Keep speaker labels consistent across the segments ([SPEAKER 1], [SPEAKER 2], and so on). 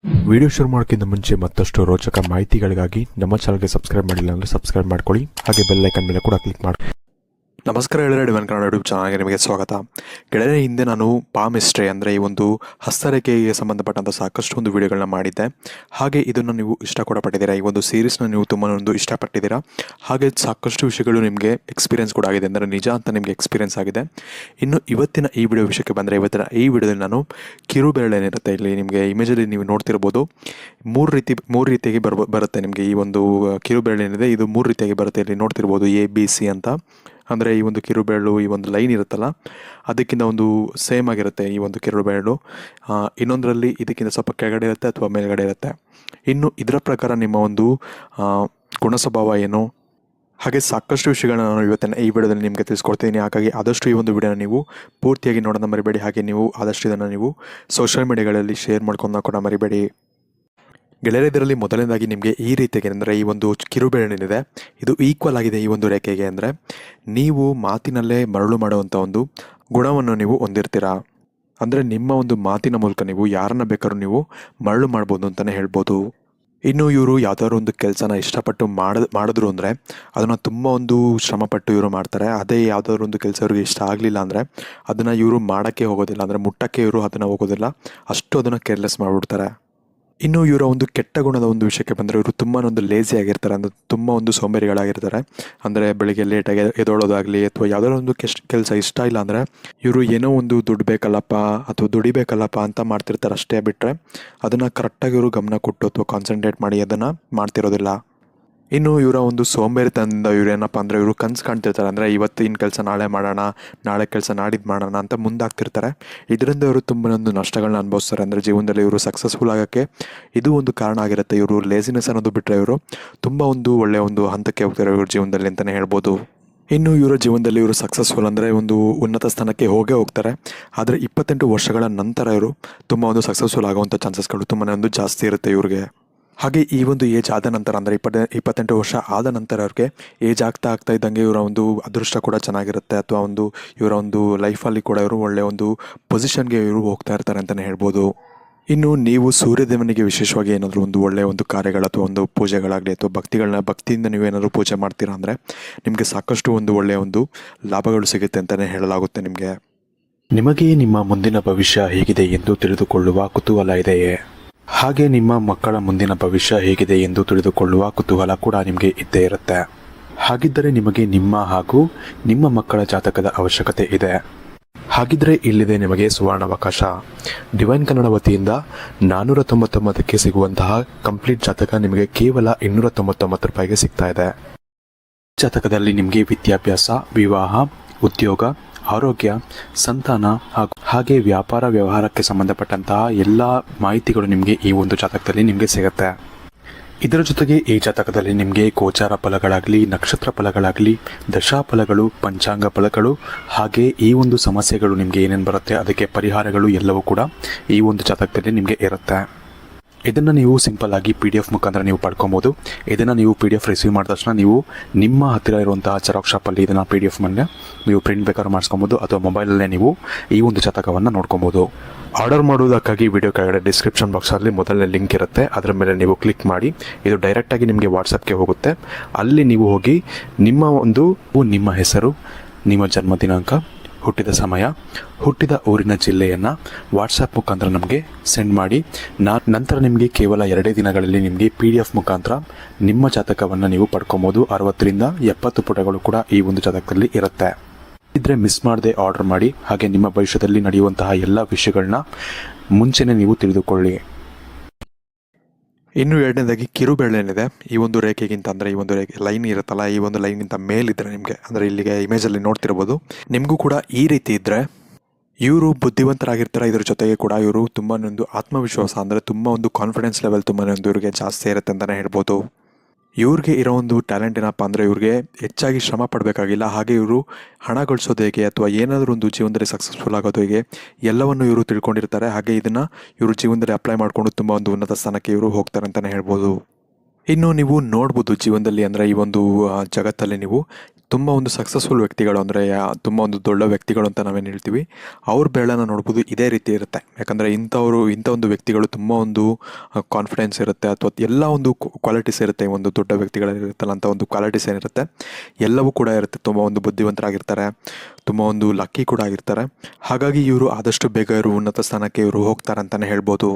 [SPEAKER 1] Video ಶುರು ಮಾಡೋಕ್ಕಿಂತ ಮುಂಚೆ ಮತ್ತಷ್ಟು ರೋಚಕ ಮಾಹಿತಿಗಳಿಗಾಗಿ ನಮ್ಮ ಚಾನಲ್ಗೆ ಸಬ್ಸ್ಕ್ರೈಬ್ ಮಾಡಿಲ್ಲ ಅಂದರೆ ಸಬ್ಸ್ಕ್ರೈಬ್ ಮಾಡ್ಕೊಳ್ಳಿ. ಹಾಗೆ ಬೆಲ್ ಐಕನ್ ಮೇಲೆ ಕೂಡ ಕ್ಲಿಕ್ ಮಾಡಿ. ನಮಸ್ಕಾರ ಗೆಳೆಯರೆ, ಡಿವೈನ್ ಕನ್ನಡ ಯೂಟ್ಯೂಬ್ ಚಾನಲ್ಗೆ ನಿಮಗೆ ಸ್ವಾಗತ. ಗೆಳೆಯರೆ, ಹಿಂದೆ ನಾನು ಪಾಮ್ ಹಿಸ್ಟ್ರಿ ಅಂದರೆ ಈ ಒಂದು ಹಸ್ತರೇಖೆಗೆ ಸಂಬಂಧಪಟ್ಟಂಥ ಸಾಕಷ್ಟು ಒಂದು ವಿಡಿಯೋಗಳನ್ನ ಮಾಡಿದ್ದೆ. ಹಾಗೆ ಇದನ್ನು ನೀವು ಇಷ್ಟ ಕೂಡ ಪಟ್ಟಿದ್ದೀರಾ. ಈ ಒಂದು ಸೀರೀಸ್ನ ನೀವು ತುಂಬ ಒಂದು ಇಷ್ಟಪಟ್ಟಿದ್ದೀರಾ. ಹಾಗೆ ಸಾಕಷ್ಟು ವಿಷಯಗಳು ನಿಮಗೆ ಎಕ್ಸ್ಪೀರಿಯನ್ಸ್ ಕೂಡ ಆಗಿದೆ, ಅಂದರೆ ನಿಜ ಅಂತ ನಿಮಗೆ ಎಕ್ಸ್ಪೀರಿಯನ್ಸ್ ಆಗಿದೆ. ಇನ್ನು ಇವತ್ತಿನ ಈ ವಿಡಿಯೋ ವಿಷಯಕ್ಕೆ ಬಂದರೆ, ಇವತ್ತಿನ ಈ ವಿಡಿಯೋದಲ್ಲಿ ನಾನು ಕಿರುಬೆರಳು ಏನಿರುತ್ತೆ, ಇಲ್ಲಿ ನಿಮಗೆ ಇಮೇಜಲ್ಲಿ ನೀವು ನೋಡ್ತಿರ್ಬೋದು, ಮೂರು ರೀತಿಯಾಗಿ ಬರುತ್ತೆ ನಿಮಗೆ. ಈ ಒಂದು ಕಿರುಬೆರಳು ಏನಿದೆ ಇದು 3 ರೀತಿಯಾಗಿ ಬರುತ್ತೆ. ಇಲ್ಲಿ ನೋಡ್ತಿರ್ಬೋದು ABC ಅಂತ. ಅಂದರೆ ಈ ಒಂದು ಕಿರುಬೆರಳು, ಈ ಒಂದು ಲೈನ್ ಇರುತ್ತಲ್ಲ, ಅದಕ್ಕಿಂತ ಒಂದು ಸೇಮ್ ಆಗಿರುತ್ತೆ ಈ ಒಂದು ಕಿರುಬೆರಳು. ಇನ್ನೊಂದರಲ್ಲಿ ಇದಕ್ಕಿಂತ ಸ್ವಲ್ಪ ಕೆಳಗಡೆ ಇರುತ್ತೆ ಅಥವಾ ಮೇಲ್ಗಡೆ ಇರುತ್ತೆ. ಇನ್ನು ಇದರ ಪ್ರಕಾರ ನಿಮ್ಮ ಒಂದು ಗುಣ ಸ್ವಭಾವ ಏನು, ಹಾಗೆ ಸಾಕಷ್ಟು ವಿಷಯಗಳನ್ನ ನಾನು ಇವತ್ತಿನ ಈ ವಿಡಿಯೋದಲ್ಲಿ ನಿಮಗೆ ತಿಳಿಸ್ಕೊಡ್ತೀನಿ. ಹಾಗಾಗಿ ಆದಷ್ಟು ಈ ಒಂದು ವಿಡಿಯೋನ ನೀವು ಪೂರ್ತಿಯಾಗಿ ನೋಡೋಣ ಮರಿಬೇಡಿ. ಹಾಗೆ ನೀವು ಆದಷ್ಟು ಇದನ್ನು ನೀವು ಸೋಷಿಯಲ್ ಮೀಡಿಯಾಗಳಲ್ಲಿ ಶೇರ್ ಮಾಡ್ಕೊಂಡು ಕೂಡ ಮರಿಬೇಡಿ. ಗೆಳೆಯರೆ, ಇದರಲ್ಲಿ ಮೊದಲನೇದಾಗಿ ನಿಮಗೆ ಈ ರೀತಿಯಾಗಿ, ಅಂದರೆ ಈ ಒಂದು ಕಿರುಬೆರಳಿನಿದೆ ಇದು ಈಕ್ವಲ್ ಆಗಿದೆ ಈ ಒಂದು ರೇಖೆಗೆ. ಅಂದರೆ ನೀವು ಮಾತಿನಲ್ಲೇ ಮರಳು ಮಾಡುವಂಥ ಒಂದು ಗುಣವನ್ನು ನೀವು ಹೊಂದಿರ್ತೀರಾ. ಅಂದರೆ ನಿಮ್ಮ ಒಂದು ಮಾತಿನ ಮೂಲಕ ನೀವು ಯಾರನ್ನ ಬೇಕಾದ್ರೂ ನೀವು ಮರಳು ಮಾಡ್ಬೋದು ಅಂತಲೇ ಹೇಳ್ಬೋದು. ಇನ್ನು ಇವರು ಯಾವುದಾದ್ರು ಒಂದು ಕೆಲಸನ ಇಷ್ಟಪಟ್ಟು ಮಾಡಿದ್ರು ಅಂದರೆ ಅದನ್ನು ತುಂಬ ಒಂದು ಶ್ರಮಪಟ್ಟು ಇವರು ಮಾಡ್ತಾರೆ. ಅದೇ ಯಾವುದಾದ್ರು ಒಂದು ಕೆಲಸ ಇವ್ರಿಗೆ ಇಷ್ಟ ಆಗಲಿಲ್ಲ ಅಂದರೆ ಅದನ್ನು ಇವರು ಮಾಡೋಕ್ಕೆ ಹೋಗೋದಿಲ್ಲ, ಅಂದರೆ ಮುಟ್ಟಕ್ಕೆ ಇವರು ಅದನ್ನು ಹೋಗೋದಿಲ್ಲ, ಅಷ್ಟು ಅದನ್ನು ಕೇರ್ಲೆಸ್ ಮಾಡಿಬಿಡ್ತಾರೆ. ಇನ್ನು ಇವರ ಒಂದು ಕೆಟ್ಟ ಗುಣದ ಒಂದು ವಿಷಯಕ್ಕೆ ಬಂದರೆ, ಇವರು ತುಂಬ ಒಂದು ಲೇಸಿ ಆಗಿರ್ತಾರೆ, ಅಂದರೆ ತುಂಬ ಒಂದು ಸೋಂಬೇರಿಗಳಾಗಿರ್ತಾರೆ. ಅಂದರೆ ಬೆಳಿಗ್ಗೆ ಲೇಟಾಗಿ ಎದೊಳೋದಾಗಲಿ ಅಥವಾ ಯಾವುದಾದ್ರು ಒಂದು ಕೆಲಸ ಇಷ್ಟ ಇಲ್ಲ ಅಂದರೆ ಇವರು ಏನೋ ಒಂದು ದುಡ್ಡು ಬೇಕಲ್ಲಪ್ಪ ಅಥವಾ ದುಡಿಬೇಕಲ್ಲಪ್ಪ ಅಂತ ಮಾಡ್ತಿರ್ತಾರೆ ಅಷ್ಟೇ. ಬಿಟ್ಟರೆ ಅದನ್ನು ಕರೆಕ್ಟಾಗಿ ಇವರು ಗಮನ ಕೊಟ್ಟು ಅಥವಾ ಕಾನ್ಸಂಟ್ರೇಟ್ ಮಾಡಿ ಅದನ್ನು ಮಾಡ್ತಿರೋದಿಲ್ಲ. ಇನ್ನು ಇವರ ಒಂದು ಸೋಂಬೇರಿತನದಿಂದ ಇವರು ಏನಪ್ಪ ಅಂದರೆ ಇವರು ಕನಸು ಕಾಣ್ತಿರ್ತಾರೆ. ಅಂದರೆ ಇವತ್ತಿನ ಕೆಲಸ ನಾಳೆ ಮಾಡೋಣ, ನಾಳೆ ಕೆಲಸ ನಾಡಿದ್ದು ಮಾಡೋಣ ಅಂತ ಮುಂದಾಗ್ತಿರ್ತಾರೆ. ಇದರಿಂದ ಇವರು ತುಂಬ ಒಂದು ನಷ್ಟಗಳನ್ನ ಅನುಭವಿಸ್ತಾರೆ. ಅಂದರೆ ಜೀವನದಲ್ಲಿ ಇವರು ಸಕ್ಸಸ್ಫುಲ್ ಆಗೋಕ್ಕೆ ಇದು ಒಂದು ಕಾರಣ ಆಗಿರುತ್ತೆ. ಇವರು ಲೇಸಿನೆಸ್ ಅನ್ನೋದು ಬಿಟ್ಟರೆ ಇವರು ತುಂಬ ಒಂದು ಒಳ್ಳೆಯ ಒಂದು ಹಂತಕ್ಕೆ ಹೋಗ್ತಾರೆ ಇವ್ರ ಜೀವನದಲ್ಲಿ ಅಂತಲೇ ಹೇಳ್ಬೋದು. ಇನ್ನು ಇವರ ಜೀವನದಲ್ಲಿ ಇವರು ಸಕ್ಸಸ್ಫುಲ್ ಅಂದರೆ ಒಂದು ಉನ್ನತ ಸ್ಥಾನಕ್ಕೆ ಹೋಗ್ತಾರೆ. ಆದರೆ 28 ವರ್ಷಗಳ ನಂತರ ಇವರು ತುಂಬ ಒಂದು ಸಕ್ಸಸ್ಫುಲ್ ಆಗುವಂಥ ಚಾನ್ಸಸ್ಗಳು ತುಂಬಾ ಒಂದು ಜಾಸ್ತಿ ಇರುತ್ತೆ ಇವ್ರಿಗೆ. ಹಾಗೆ ಈ ಒಂದು ಏಜ್ ಆದ ನಂತರ, ಅಂದರೆ 28 ವರ್ಷ ಆದ ನಂತರ ಅವ್ರಿಗೆ ಏಜ್ ಆಗ್ತಾ ಇದ್ದಂಗೆ ಇವರ ಒಂದು ಅದೃಷ್ಟ ಕೂಡ ಚೆನ್ನಾಗಿರುತ್ತೆ, ಅಥವಾ ಒಂದು ಇವರ ಒಂದು ಲೈಫಲ್ಲಿ ಕೂಡ ಇವರು ಒಳ್ಳೆಯ ಒಂದು ಪೊಸಿಷನ್ಗೆ ಇವರು ಹೋಗ್ತಾ ಇರ್ತಾರೆ ಅಂತಲೇ ಹೇಳ್ಬೋದು. ಇನ್ನು ನೀವು ಸೂರ್ಯದೇವನಿಗೆ ವಿಶೇಷವಾಗಿ ಏನಾದರೂ ಒಂದು ಒಳ್ಳೆಯ ಒಂದು ಕಾರ್ಯಗಳು ಅಥವಾ ಒಂದು ಪೂಜೆಗಳಾಗಲಿ ಅಥವಾ ಭಕ್ತಿಯಿಂದ ನೀವೇನಾದರೂ ಪೂಜೆ ಮಾಡ್ತೀರಾ ಅಂದರೆ ನಿಮಗೆ ಸಾಕಷ್ಟು ಒಂದು ಒಳ್ಳೆಯ ಒಂದು ಲಾಭಗಳು ಸಿಗುತ್ತೆ ಅಂತಲೇ ಹೇಳಲಾಗುತ್ತೆ. ನಿಮಗೆ ನಿಮ್ಮ ಮುಂದಿನ ಭವಿಷ್ಯ ಹೇಗಿದೆ ಎಂದು ತಿಳಿದುಕೊಳ್ಳುವ ಕುತೂಹಲ ಇದೆಯೇ? ಹಾಗೆ ನಿಮ್ಮ ಮಕ್ಕಳ ಮುಂದಿನ ಭವಿಷ್ಯ ಹೇಗಿದೆ ಎಂದು ತಿಳಿದುಕೊಳ್ಳುವ ಕುತೂಹಲ ಕೂಡ ನಿಮಗೆ ಇದ್ದೇ ಇರುತ್ತೆ. ಹಾಗಿದ್ದರೆ ನಿಮಗೆ ನಿಮ್ಮ ಹಾಗೂ ನಿಮ್ಮ ಮಕ್ಕಳ ಜಾತಕದ ಅವಶ್ಯಕತೆ ಇದೆ. ಹಾಗಿದ್ರೆ ಇಲ್ಲಿದೆ ನಿಮಗೆ ಸುವರ್ಣಾವಕಾಶ. ಡಿವೈನ್ ಕನ್ನಡ ವತಿಯಿಂದ 499ಕ್ಕೆ ಸಿಗುವಂತಹ ಕಂಪ್ಲೀಟ್ ಜಾತಕ ನಿಮಗೆ ಕೇವಲ 299 ರೂಪಾಯಿಗೆ ಸಿಗ್ತಾ ಇದೆ. ಜಾತಕದಲ್ಲಿ ನಿಮಗೆ ವಿದ್ಯಾಭ್ಯಾಸ, ವಿವಾಹ, ಉದ್ಯೋಗ, ಆರೋಗ್ಯ, ಸಂತಾನ ಹಾಗೆ ವ್ಯಾಪಾರ ವ್ಯವಹಾರಕ್ಕೆ ಸಂಬಂಧಪಟ್ಟಂತಹ ಎಲ್ಲ ಮಾಹಿತಿಗಳು ನಿಮಗೆ ಈ ಒಂದು ಜಾತಕದಲ್ಲಿ ನಿಮಗೆ ಸಿಗುತ್ತೆ. ಇದರ ಜೊತೆಗೆ ಈ ಜಾತಕದಲ್ಲಿ ನಿಮಗೆ ಗೋಚಾರ ಫಲಗಳಾಗಲಿ, ನಕ್ಷತ್ರ ಫಲಗಳಾಗಲಿ, ದಶಾಫಲಗಳು, ಪಂಚಾಂಗ ಫಲಗಳು, ಹಾಗೆ ಈ ಒಂದು ಸಮಸ್ಯೆಗಳು ನಿಮಗೆ ಏನೇನು ಬರುತ್ತೆ ಅದಕ್ಕೆ ಪರಿಹಾರಗಳು ಎಲ್ಲವೂ ಕೂಡ ಈ ಒಂದು ಜಾತಕದಲ್ಲಿ ನಿಮಗೆ ಇರುತ್ತೆ. ಇದನ್ನು ನೀವು ಸಿಂಪಲ್ ಆಗಿ PDF ಮುಖಾಂತರ ನೀವು ಪಡ್ಕೊಬೋದು. ಇದನ್ನು ನೀವು PDF ರಿಸೀವ್ ಮಾಡಿದ ತಕ್ಷಣ ನೀವು ನಿಮ್ಮ ಹತ್ತಿರ ಇರುವಂತಹ ಜೆರಾಕ್ಸ್ ಶಾಪಲ್ಲಿ ಇದನ್ನು PDF ಮೇಲೆ ನೀವು ಪ್ರಿಂಟ್ ಬೇಕಾದ್ರೂ ಮಾಡಿಸ್ಕೊಬೋದು, ಅಥವಾ ಮೊಬೈಲಲ್ಲೇ ನೀವು ಈ ಒಂದು ಜಾತಕವನ್ನು ನೋಡ್ಕೊಬೋದು. ಆರ್ಡರ್ ಮಾಡುವುದಕ್ಕಾಗಿ ವಿಡಿಯೋ ಕೆಳಗಡೆ ಡಿಸ್ಕ್ರಿಪ್ಷನ್ ಬಾಕ್ಸಲ್ಲಿ ಮೊದಲನೇ ಲಿಂಕ್ ಇರುತ್ತೆ, ಅದರ ಮೇಲೆ ನೀವು ಕ್ಲಿಕ್ ಮಾಡಿ ಇದು ಡೈರೆಕ್ಟಾಗಿ ನಿಮಗೆ ವಾಟ್ಸಪ್ಗೆ ಹೋಗುತ್ತೆ. ಅಲ್ಲಿ ನೀವು ಹೋಗಿ ನಿಮ್ಮ ಹೆಸರು, ನಿಮ್ಮ ಜನ್ಮ ದಿನಾಂಕ, ಹುಟ್ಟಿದ ಸಮಯ, ಹುಟ್ಟಿದ ಊರಿನ ಜಿಲ್ಲೆಯನ್ನು ವಾಟ್ಸಪ್ ಮುಖಾಂತರ ನಮಗೆ ಸೆಂಡ್ ಮಾಡಿ, ನಂತರ ನಿಮಗೆ ಕೇವಲ 2 ದಿನಗಳಲ್ಲಿ ನಿಮಗೆ PDF ಮುಖಾಂತರ ನಿಮ್ಮ ಜಾತಕವನ್ನು ನೀವು ಪಡ್ಕೊಬೋದು. 60ರಿಂದ 70 ಪುಟಗಳು ಕೂಡ ಈ ಒಂದು ಜಾತಕದಲ್ಲಿ ಇರುತ್ತೆ. ಇದ್ರೆ ಮಿಸ್ ಮಾಡದೆ ಆರ್ಡರ್ ಮಾಡಿ. ಹಾಗೆ ನಿಮ್ಮ ಭವಿಷ್ಯದಲ್ಲಿ ನಡೆಯುವಂತಹ ಎಲ್ಲ ವಿಷಯಗಳನ್ನ ಮುಂಚೆನೇ ನೀವು ತಿಳಿದುಕೊಳ್ಳಿ. ಇನ್ನು ಎರಡನೇದಾಗಿ ಕಿರುಬೆರಳೇನಿದೆ ಈ ಒಂದು ರೇಖೆಗಿಂತ, ಅಂದರೆ ಈ ಒಂದು ಲೈನ್ ಇರುತ್ತಲ್ಲ, ಈ ಒಂದು ಲೈನ್ಗಿಂತ ಮೇಲಿದ್ರೆ ನಿಮಗೆ, ಅಂದರೆ ಇಲ್ಲಿಗೆ ಇಮೇಜಲ್ಲಿ ನೋಡ್ತಿರ್ಬೋದು, ನಿಮಗೂ ಕೂಡ ಈ ರೀತಿ ಇದ್ದರೆ ಇವರು ಬುದ್ಧಿವಂತರಾಗಿರ್ತಾರೆ. ಇದ್ರ ಜೊತೆಗೆ ಕೂಡ ಇವರು ತುಂಬ ಒಂದು ಆತ್ಮವಿಶ್ವಾಸ, ಅಂದರೆ ತುಂಬ ಒಂದು ಕಾನ್ಫಿಡೆನ್ಸ್ ಲೆವೆಲ್ ತುಂಬ ಒಂದು ಇವರಿಗೆ ಜಾಸ್ತಿ ಇರುತ್ತೆ ಅಂತಲೇ ಹೇಳ್ಬೋದು. ಇವ್ರಿಗೆ ಇರೋ ಒಂದು ಟ್ಯಾಲೆಂಟ್ ಏನಪ್ಪ ಅಂದರೆ ಇವ್ರಿಗೆ ಹೆಚ್ಚಾಗಿ ಶ್ರಮ ಪಡಬೇಕಾಗಿಲ್ಲ. ಹಾಗೆ ಇವರು ಹಣ ಗಳಿಸೋದು ಹೇಗೆ ಅಥವಾ ಏನಾದರೂ ಒಂದು ಜೀವನದಲ್ಲಿ ಸಕ್ಸಸ್ಫುಲ್ ಆಗೋದು ಹೇಗೆ ಎಲ್ಲವನ್ನು ಇವರು ತಿಳ್ಕೊಂಡಿರ್ತಾರೆ. ಹಾಗೆ ಇದನ್ನು ಇವರು ಜೀವನದಲ್ಲಿ ಅಪ್ಲೈ ಮಾಡಿಕೊಂಡು ತುಂಬ ಒಂದು ಉನ್ನತ ಸ್ಥಾನಕ್ಕೆ ಇವರು ಹೋಗ್ತಾರೆ ಅಂತಲೇ ಹೇಳ್ಬೋದು. ಇನ್ನು ನೀವು ನೋಡ್ಬೋದು ಜೀವನದಲ್ಲಿ, ಅಂದರೆ ಈ ಒಂದು ಜಗತ್ತಲ್ಲಿ ನೀವು ತುಂಬ ಒಂದು ಸಕ್ಸಸ್ಫುಲ್ ವ್ಯಕ್ತಿಗಳು ಅಂದರೆ ತುಂಬ ಒಂದು ದೊಡ್ಡ ವ್ಯಕ್ತಿಗಳು ಅಂತ ನಾವೇನು ಹೇಳ್ತೀವಿ, ಅವ್ರ ಬೆರಳನ್ನು ನೋಡ್ಬೋದು ಇದೇ ರೀತಿ ಇರುತ್ತೆ. ಯಾಕಂದರೆ ಇಂಥ ಒಂದು ವ್ಯಕ್ತಿಗಳು ತುಂಬ ಒಂದು ಕಾನ್ಫಿಡೆನ್ಸ್ ಇರುತ್ತೆ, ಅಥವಾ ಎಲ್ಲ ಒಂದು ಕ್ವಾಲಿಟೀಸ್ ಇರುತ್ತೆ. ಒಂದು ದೊಡ್ಡ ವ್ಯಕ್ತಿಗಳಿರುತ್ತಲ್ಲ ಅಂತ ಒಂದು ಕ್ವಾಲಿಟೀಸ್ ಏನಿರುತ್ತೆ ಎಲ್ಲವೂ ಕೂಡ ಇರುತ್ತೆ. ತುಂಬ ಒಂದು ಬುದ್ಧಿವಂತರಾಗಿರ್ತಾರೆ, ತುಂಬ ಒಂದು ಲಕ್ಕಿ ಕೂಡ ಆಗಿರ್ತಾರೆ. ಹಾಗಾಗಿ ಇವರು ಆದಷ್ಟು ಬೇಗ ಇವರು ಉನ್ನತ ಸ್ಥಾನಕ್ಕೆ ಇವರು ಹೋಗ್ತಾರೆ ಅಂತಲೇ ಹೇಳ್ಬೋದು.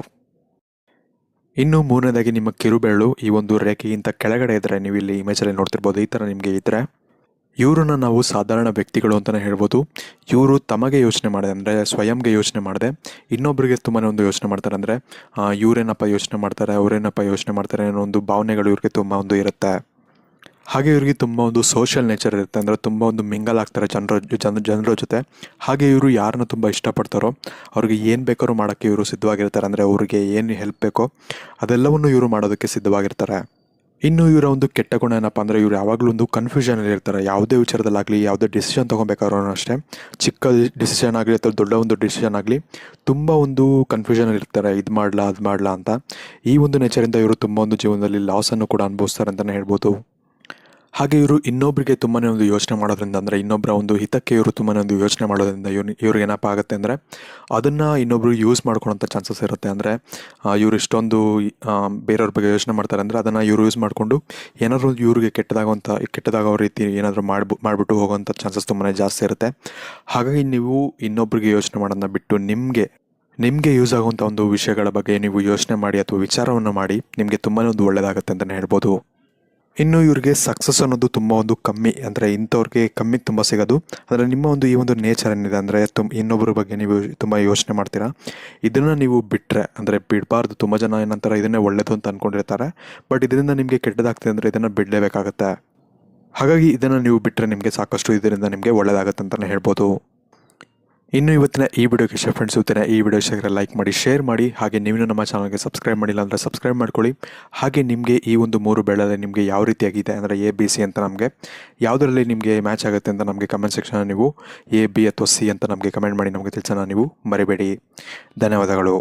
[SPEAKER 1] ಇನ್ನು ಮೂರನೇದಾಗಿ ನಿಮ್ಮ ಕಿರುಬೆರಳು ಈ ಒಂದು ರೇಖೆಗಿಂತ ಕೆಳಗಡೆ ಇದ್ದರೆ, ನೀವು ಇಲ್ಲಿ ಇಮೇಜಲ್ಲಿ ನೋಡ್ತಿರ್ಬೋದು, ಈ ಥರ ನಿಮಗೆ ಇದ್ದರೆ ಇವ್ರನ್ನ ನಾವು ಸಾಧಾರಣ ವ್ಯಕ್ತಿಗಳು ಅಂತಲೇ ಹೇಳ್ಬೋದು. ಇವರು ತಮಗೆ ಯೋಚನೆ ಮಾಡಿದೆ, ಅಂದರೆ ಸ್ವಯಂಗೆ ಯೋಚನೆ ಮಾಡಿದೆ ಇನ್ನೊಬ್ಬರಿಗೆ ತುಂಬಾ ಒಂದು ಯೋಚನೆ ಮಾಡ್ತಾರೆ. ಅಂದರೆ ಇವರೇನಪ್ಪ ಯೋಚನೆ ಮಾಡ್ತಾರೆ, ಅವರೇನಪ್ಪ ಯೋಚನೆ ಮಾಡ್ತಾರೆ ಅನ್ನೋ ಒಂದು ಭಾವನೆಗಳು ಇವ್ರಿಗೆ ತುಂಬ ಒಂದು ಇರುತ್ತೆ. ಹಾಗೆ ಇವ್ರಿಗೆ ತುಂಬ ಒಂದು ಸೋಷಿಯಲ್ ನೇಚರ್ ಇರುತ್ತೆ, ಅಂದರೆ ತುಂಬ ಒಂದು ಮಿಂಗಲ್ ಆಗ್ತಾರೆ ಜನರ ಜೊತೆ. ಹಾಗೆ ಇವರು ಯಾರನ್ನ ತುಂಬ ಇಷ್ಟಪಡ್ತಾರೋ ಅವ್ರಿಗೆ ಏನು ಬೇಕಾದ್ರೂ ಮಾಡೋಕ್ಕೆ ಇವರು ಸಿದ್ಧವಾಗಿರ್ತಾರೆ. ಅಂದರೆ ಅವ್ರಿಗೆ ಏನು ಹೆಲ್ಪ್ ಬೇಕೋ ಅದೆಲ್ಲವನ್ನು ಇವರು ಮಾಡೋದಕ್ಕೆ ಸಿದ್ಧವಾಗಿರ್ತಾರೆ. ಇನ್ನು ಇವರ ಒಂದು ಕೆಟ್ಟ ಗುಣ ಏನಪ್ಪ ಅಂದರೆ, ಇವರು ಯಾವಾಗಲೂ ಒಂದು ಕನ್ಫ್ಯೂಷನಲ್ಲಿ ಇರ್ತಾರೆ. ಯಾವುದೇ ವಿಚಾರದಲ್ಲಾಗಲಿ, ಯಾವುದೇ ಡಿಸಿಷನ್ ತೊಗೊಬೇಕಾದ್ರೂ ಅಷ್ಟೇ, ಚಿಕ್ಕ ಡಿಸಿಷನ್ ಆಗಲಿ ಅಥವಾ ದೊಡ್ಡ ಒಂದು ಡಿಸಿಷನ್ ಆಗಲಿ, ತುಂಬ ಒಂದು ಕನ್ಫ್ಯೂಷನಲ್ಲಿ ಇರ್ತಾರೆ, ಇದು ಮಾಡಲಾ ಅದು ಮಾಡಲಾ ಅಂತ. ಈ ಒಂದು ನೇಚರಿಂದ ಇವರು ತುಂಬ ಒಂದು ಜೀವನದಲ್ಲಿ ಲಾಸನ್ನು ಕೂಡ ಅನುಭವಿಸ್ತಾರೆ ಅಂತಲೇ ಹೇಳ್ಬೋದು. ಹಾಗೆ ಇವರು ಇನ್ನೊಬ್ಬರಿಗೆ ತುಂಬಾ ಒಂದು ಯೋಚನೆ ಮಾಡೋದ್ರಿಂದ, ಅಂದರೆ ಇನ್ನೊಬ್ಬರ ಒಂದು ಹಿತಕ್ಕೆ ಇವರು ತುಂಬಾ ಒಂದು ಯೋಚನೆ ಮಾಡೋದ್ರಿಂದ ಇವ್ರಿಗೆ ಏನಪ್ಪ ಆಗುತ್ತೆ ಅಂದರೆ, ಅದನ್ನು ಇನ್ನೊಬ್ಬರು ಯೂಸ್ ಮಾಡ್ಕೊಳ್ಳೋಂಥ ಚಾನ್ಸಸ್ ಇರುತ್ತೆ. ಅಂದರೆ ಇವರು ಇಷ್ಟೊಂದು ಬೇರೆಯವ್ರ ಬಗ್ಗೆ ಯೋಚನೆ ಮಾಡ್ತಾರೆ ಅಂದರೆ, ಅದನ್ನು ಇವರು ಯೂಸ್ ಮಾಡಿಕೊಂಡು ಏನಾದರೂ ಇವ್ರಿಗೆ ಕೆಟ್ಟದಾಗೋ ರೀತಿ ಏನಾದರೂ ಮಾಡಿಬಿಟ್ಟು ಹೋಗೋವಂಥ ಚಾನ್ಸಸ್ ತುಂಬಾ ಜಾಸ್ತಿ ಇರುತ್ತೆ. ಹಾಗಾಗಿ ನೀವು ಇನ್ನೊಬ್ಬರಿಗೆ ಯೋಚನೆ ಮಾಡೋದನ್ನ ಬಿಟ್ಟು ನಿಮಗೆ ಯೂಸ್ ಆಗುವಂಥ ಒಂದು ವಿಷಯಗಳ ಬಗ್ಗೆ ನೀವು ಯೋಚನೆ ಮಾಡಿ ಅಥವಾ ವಿಚಾರವನ್ನು ಮಾಡಿ, ನಿಮಗೆ ತುಂಬಾ ಒಂದು ಒಳ್ಳೆಯದಾಗುತ್ತೆ ಅಂತಲೇ ಹೇಳ್ಬೋದು. ಇನ್ನು ಇವ್ರಿಗೆ ಸಕ್ಸಸ್ ಅನ್ನೋದು ತುಂಬ ಒಂದು ಕಮ್ಮಿ, ಅಂದರೆ ಇಂಥವ್ರಿಗೆ ಕಮ್ಮಿ ತುಂಬ ಸಿಗೋದು. ಅಂದರೆ ನಿಮ್ಮ ಒಂದು ಈ ಒಂದು ನೇಚರ್ ಏನಿದೆ, ಅಂದರೆ ಇನ್ನೊಬ್ಬರ ಬಗ್ಗೆ ನೀವು ತುಂಬ ಯೋಚನೆ ಮಾಡ್ತೀರಾ, ಇದನ್ನು ನೀವು ಬಿಟ್ಟರೆ, ಅಂದರೆ ಬಿಡಬಾರ್ದು. ತುಂಬ ಜನ ಏನಂತಾರೆ ಇದನ್ನೇ ಒಳ್ಳೆಯದು ಅಂತ ಅಂದ್ಕೊಂಡಿರ್ತಾರೆ, ಬಟ್ ಇದರಿಂದ ನಿಮಗೆ ಕೆಟ್ಟದಾಗ್ತದೆ ಅಂದರೆ ಇದನ್ನು ಬಿಡಲೇಬೇಕಾಗತ್ತೆ. ಹಾಗಾಗಿ ಇದನ್ನು ನೀವು ಬಿಟ್ಟರೆ ನಿಮಗೆ ಸಾಕಷ್ಟು ಇದರಿಂದ ನಿಮಗೆ ಒಳ್ಳೆಯದಾಗತ್ತೆ ಅಂತಲೇ ಹೇಳ್ಬೋದು. ಇನ್ನು ಇವತ್ತಿನ ಈ ವಿಡಿಯೋಗೆ ಇಷ್ಟ ಫ್ರೆಂಡ್ಸ್, ಇವತ್ತಿನ ಈ ವಿಡಿಯೋ ಇಷ್ಟ ಲೈಕ್ ಮಾಡಿ, ಶೇರ್ ಮಾಡಿ. ಹಾಗೆ ನೀವು ನಮ್ಮ ಚಾನಲ್ಗೆ ಸಬ್ಸ್ಕ್ರೈಬ್ ಮಾಡಿಲ್ಲ ಅಂದರೆ ಸಬ್ಸ್ಕ್ರೈಬ್ ಮಾಡ್ಕೊಳ್ಳಿ. ಹಾಗೆ ನಿಮಗೆ ಈ ಒಂದು 3 ಬೆರಳಲ್ಲಿ ನಿಮಗೆ ಯಾವ ರೀತಿಯಾಗಿದೆ, ಅಂದರೆ ABC ಅಂತ ನಮಗೆ ಯಾವುದರಲ್ಲಿ ನಿಮಗೆ ಮ್ಯಾಚ್ ಆಗುತ್ತೆ ಅಂತ ನಮಗೆ ಕಮೆಂಟ್ ಸೆಕ್ಷನ್ ನೀವು AB ಅಥವಾ C ಅಂತ ನಮಗೆ ಕಮೆಂಟ್ ಮಾಡಿ ನಮಗೆ ತಿಳಿಸೋಣ ನೀವು ಮರಿಬೇಡಿ. ಧನ್ಯವಾದಗಳು.